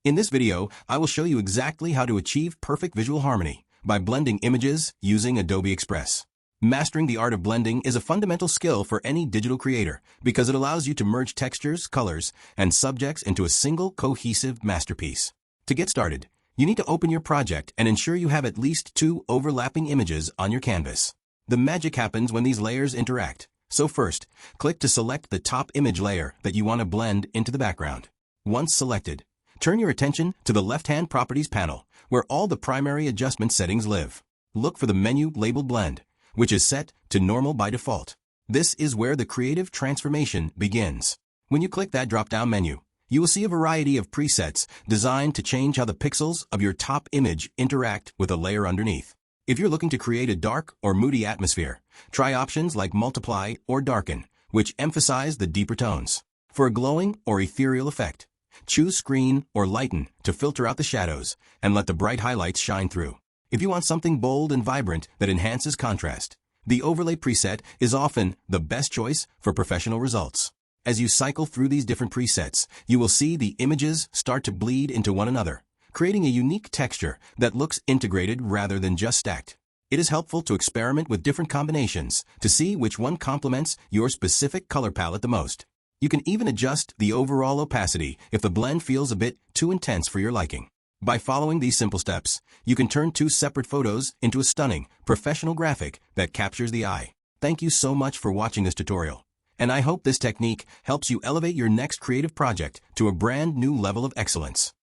In this video, I will show you exactly how to achieve perfect visual harmony by blending images using Adobe Express. Mastering the art of blending is a fundamental skill for any digital creator because it allows you to merge textures, colors, and subjects into a single cohesive masterpiece. To get started, you need to open your project and ensure you have at least 2 overlapping images on your canvas. The magic happens when these layers interact. So first, click to select the top image layer that you want to blend into the background. Once selected, turn your attention to the left-hand Properties panel, where all the primary adjustment settings live. Look for the menu labeled Blend, which is set to Normal by default. This is where the creative transformation begins. When you click that drop-down menu, you will see a variety of presets designed to change how the pixels of your top image interact with a layer underneath. If you're looking to create a dark or moody atmosphere, try options like Multiply or Darken, which emphasize the deeper tones. For a glowing or ethereal effect, choose Screen or Lighten to filter out the shadows and let the bright highlights shine through. If you want something bold and vibrant that enhances contrast, the Overlay preset is often the best choice for professional results. As you cycle through these different presets, you will see the images start to bleed into one another, creating a unique texture that looks integrated rather than just stacked. It is helpful to experiment with different combinations to see which one complements your specific color palette the most. You can even adjust the overall opacity if the blend feels a bit too intense for your liking. By following these simple steps, you can turn 2 separate photos into a stunning, professional graphic that captures the eye. Thank you so much for watching this tutorial, and I hope this technique helps you elevate your next creative project to a brand new level of excellence.